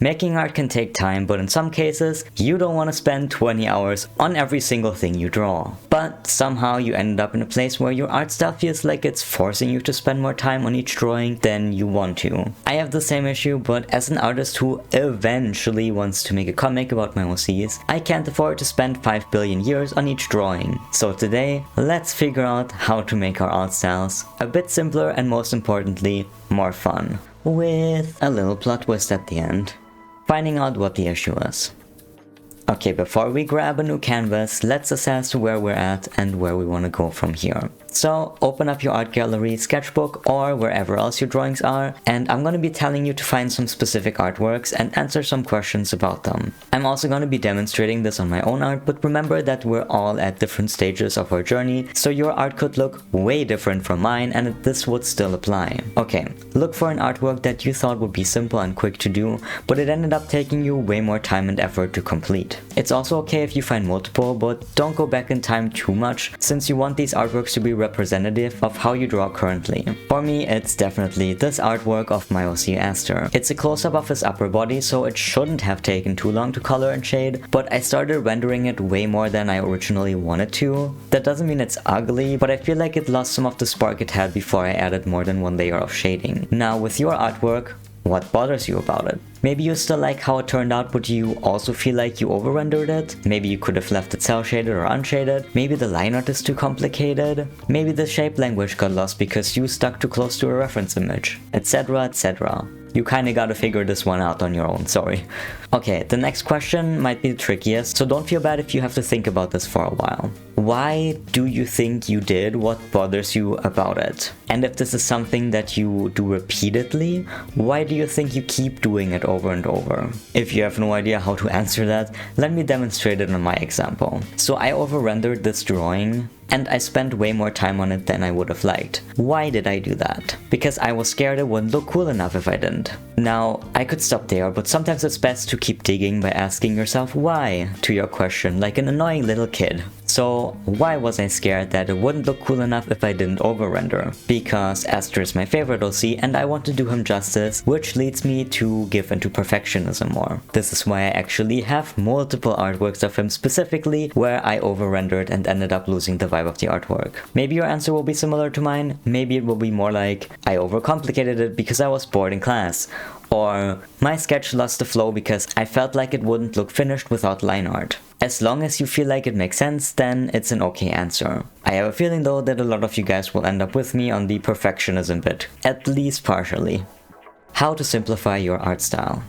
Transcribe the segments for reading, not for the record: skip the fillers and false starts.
Making art can take time, but in some cases, you don't want to spend 20 hours on every single thing you draw. But somehow you ended up in a place where your art style feels like it's forcing you to spend more time on each drawing than you want to. I have the same issue, but as an artist who eventually wants to make a comic about my OCs, I can't afford to spend 5 billion years on each drawing. So today, let's figure out how to make our art styles a bit simpler and most importantly, more fun. With a little plot twist at the end. Finding out what the issue is. Okay, before we grab a new canvas, let's assess where we're at and where we want to go from here. So open up your art gallery, sketchbook, or wherever else your drawings are, and I'm going to be telling you to find some specific artworks and answer some questions about them. I'm also going to be demonstrating this on my own art, but remember that we're all at different stages of our journey, so your art could look way different from mine and this would still apply. Okay, look for an artwork that you thought would be simple and quick to do, but it ended up taking you way more time and effort to complete. It's also okay if you find multiple, but don't go back in time too much, since you want these artworks to be representative of how you draw currently. For me, it's definitely this artwork of my OC Aster. It's a close-up of his upper body, so it shouldn't have taken too long to color and shade, but I started rendering it way more than I originally wanted to. That doesn't mean it's ugly, but I feel like it lost some of the spark it had before I added more than one layer of shading. Now with your artwork, what bothers you about it? Maybe you still like how it turned out, but you also feel like you over-rendered it. Maybe you could have left it cel-shaded or unshaded. Maybe the line art is too complicated. Maybe the shape language got lost because you stuck too close to a reference image, etc, etc. You kinda gotta figure this one out on your own, sorry. Okay, the next question might be the trickiest, so don't feel bad if you have to think about this for a while. Why do you think you did what bothers you about it? And if this is something that you do repeatedly, why do you think you keep doing it over and over? If you have no idea how to answer that, let me demonstrate it on my example. So I over-rendered this drawing, and I spent way more time on it than I would have liked. Why did I do that? Because I was scared it wouldn't look cool enough if I didn't. Now, I could stop there, but sometimes it's best to keep digging by asking yourself why to your question, like an annoying little kid. So why was I scared that it wouldn't look cool enough if I didn't over-render? Because Aster is my favorite OC and I want to do him justice, which leads me to give into perfectionism more. This is why I actually have multiple artworks of him specifically where I over-rendered and ended up losing the vibe of the artwork. Maybe your answer will be similar to mine, maybe it will be more like, I overcomplicated it because I was bored in class. Or, my sketch lost the flow because I felt like it wouldn't look finished without line art. As long as you feel like it makes sense, then it's an okay answer. I have a feeling though that a lot of you guys will end up with me on the perfectionism bit, at least partially. How to simplify your art style.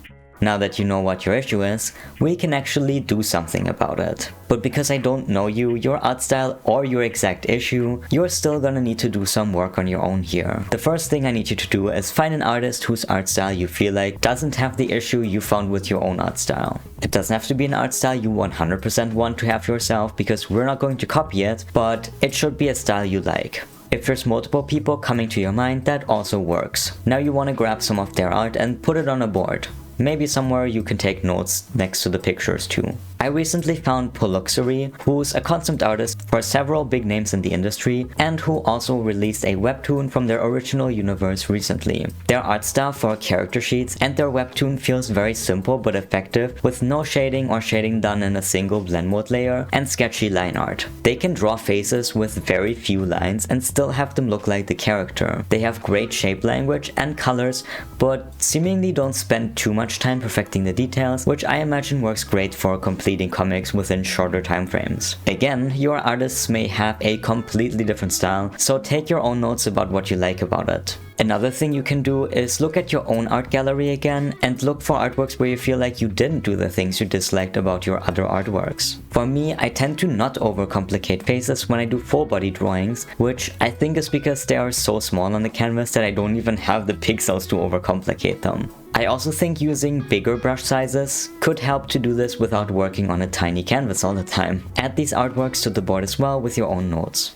Now that you know what your issue is, we can actually do something about it. But because I don't know you, your art style, or your exact issue, you're still gonna need to do some work on your own here. The first thing I need you to do is find an artist whose art style you feel like doesn't have the issue you found with your own art style. It doesn't have to be an art style you 100% want to have yourself, because we're not going to copy it, but it should be a style you like. If there's multiple people coming to your mind, that also works. Now you want to grab some of their art and put it on a board. Maybe somewhere you can take notes next to the pictures too. I recently found Poluxury, who's a concept artist for several big names in the industry and who also released a webtoon from their original universe recently. Their art style for character sheets and their webtoon feels very simple but effective, with no shading or shading done in a single blend mode layer and sketchy line art. They can draw faces with very few lines and still have them look like the character. They have great shape language and colors, but seemingly don't spend too much time perfecting the details, which I imagine works great for completing comics within shorter time frames. Again, your artists may have a completely different style, so take your own notes about what you like about it. Another thing you can do is look at your own art gallery again and look for artworks where you feel like you didn't do the things you disliked about your other artworks. For me, I tend to not overcomplicate faces when I do full body drawings, which I think is because they are so small on the canvas that I don't even have the pixels to overcomplicate them. I also think using bigger brush sizes could help to do this without working on a tiny canvas all the time. Add these artworks to the board as well with your own notes.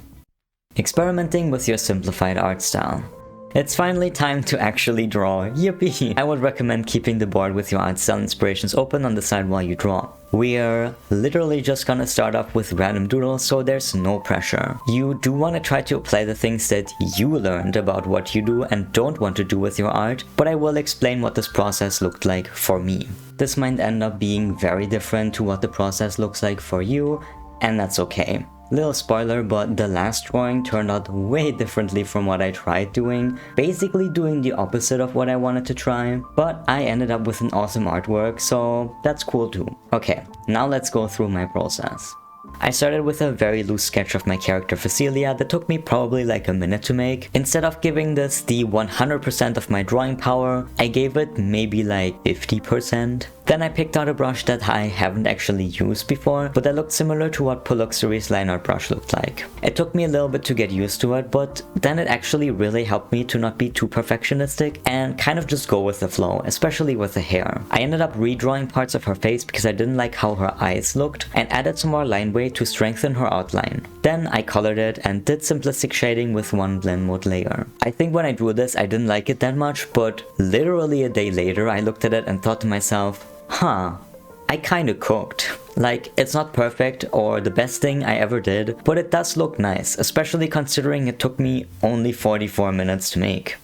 Experimenting with your simplified art style. It's finally time to actually draw. Yippee! I would recommend keeping the board with your Artstyle inspirations open on the side while you draw. We're literally just gonna start off with random doodles, so there's no pressure. You do want to try to apply the things that you learned about what you do and don't want to do with your art, but I will explain what this process looked like for me. This might end up being very different to what the process looks like for you, and that's okay. Little spoiler, but the last drawing turned out way differently from what I tried doing, basically doing the opposite of what I wanted to try, but I ended up with an awesome artwork, so that's cool too. Okay, now let's go through my process. I started with a very loose sketch of my character Facilia that took me probably like a minute to make. Instead of giving this the 100% of my drawing power, I gave it maybe like 50%. Then I picked out a brush that I haven't actually used before, but that looked similar to what Poluxury's line art brush looked like. It took me a little bit to get used to it, but then it actually really helped me to not be too perfectionistic and kind of just go with the flow, especially with the hair. I ended up redrawing parts of her face because I didn't like how her eyes looked and added some more line weight to strengthen her outline. Then I colored it and did simplistic shading with one blend mode layer. I think when I drew this I didn't like it that much, but literally a day later I looked at it and thought to myself, I kinda cooked. Like, it's not perfect or the best thing I ever did, but it does look nice, especially considering it took me only 44 minutes to make.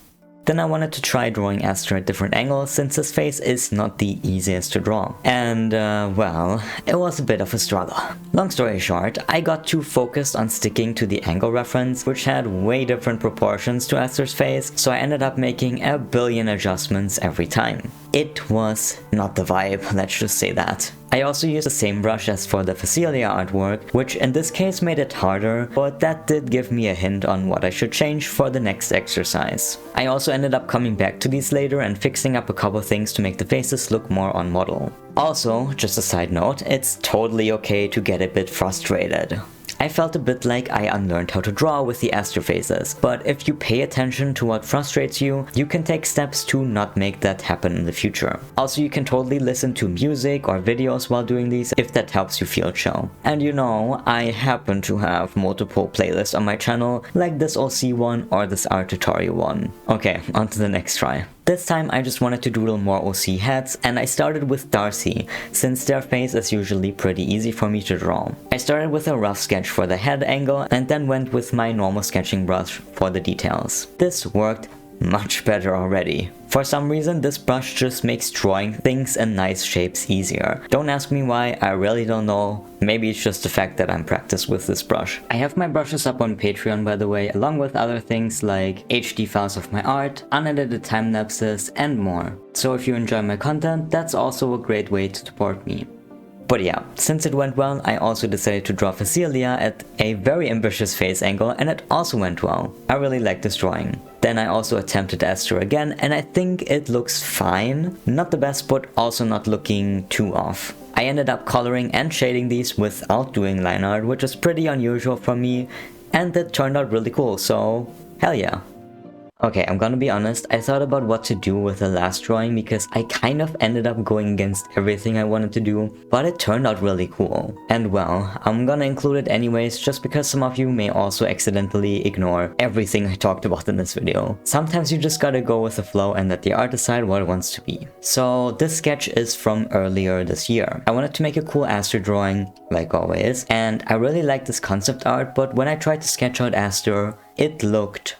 Then I wanted to try drawing Aster at different angles since his face is not the easiest to draw. And well, it was a bit of a struggle. Long story short, I got too focused on sticking to the angle reference, which had way different proportions to Aster's face, so I ended up making a billion adjustments every time. It was not the vibe, let's just say that. I also used the same brush as for the Facilia artwork, which in this case made it harder, but that did give me a hint on what I should change for the next exercise. I also ended up coming back to these later and fixing up a couple things to make the faces look more on model. Also, just a side note, it's totally okay to get a bit frustrated. I felt a bit like I unlearned how to draw with the Aster faces, but if you pay attention to what frustrates you, you can take steps to not make that happen in the future. Also, you can totally listen to music or videos while doing these if that helps you feel chill. And you know, I happen to have multiple playlists on my channel, like this OC one or this art tutorial one. Okay, on to the next try. This time I just wanted to doodle more OC heads, and I started with Darcy, since their face is usually pretty easy for me to draw. I started with a rough sketch for the head angle and then went with my normal sketching brush for the details. This worked much better already. For some reason, this brush just makes drawing things in nice shapes easier. Don't ask me why, I really don't know. Maybe it's just the fact that I'm practiced with this brush. I have my brushes up on Patreon, by the way, along with other things like HD files of my art, unedited time lapses, and more. So if you enjoy my content, that's also a great way to support me. But yeah, since it went well, I also decided to draw Facilia at a very ambitious face angle, and it also went well. I really like this drawing. Then I also attempted Aster again, and I think it looks fine. Not the best, but also not looking too off. I ended up coloring and shading these without doing line art, which is pretty unusual for me, and it turned out really cool, so hell yeah. Okay, I'm gonna be honest, I thought about what to do with the last drawing because I kind of ended up going against everything I wanted to do, but it turned out really cool. And well, I'm gonna include it anyways just because some of you may also accidentally ignore everything I talked about in this video. Sometimes you just gotta go with the flow and let the art decide what it wants to be. So this sketch is from earlier this year. I wanted to make a cool Aster drawing, like always, and I really liked this concept art, but when I tried to sketch out Aster, it looked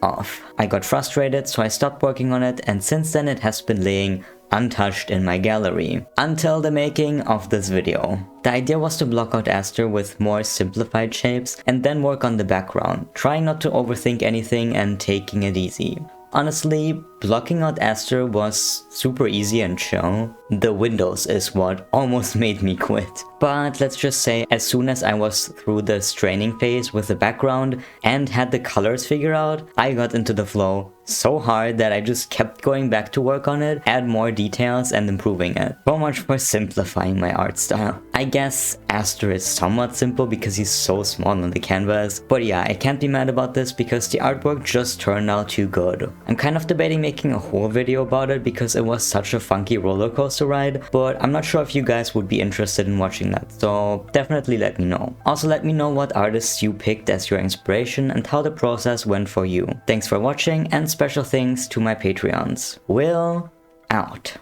off. I got frustrated, so I stopped working on it, and since then it has been laying untouched in my gallery until the making of this video. The idea was to block out Aster with more simplified shapes and then work on the background, trying not to overthink anything and taking it easy. Honestly, blocking out Aster was super easy and chill. The windows is what almost made me quit. But let's just say, as soon as I was through the straining phase with the background and had the colors figured out, I got into the flow so hard that I just kept going back to work on it, add more details and improving it. So much for simplifying my art style. I guess Aster is somewhat simple because he's so small on the canvas, but yeah, I can't be mad about this because the artwork just turned out too good. I'm kind of debating making a whole video about it because it was such a funky roller coaster else to write, but I'm not sure if you guys would be interested in watching that, so definitely let me know. Also let me know what artists you picked as your inspiration and how the process went for you. Thanks for watching, and special thanks to my Patreons. Will out.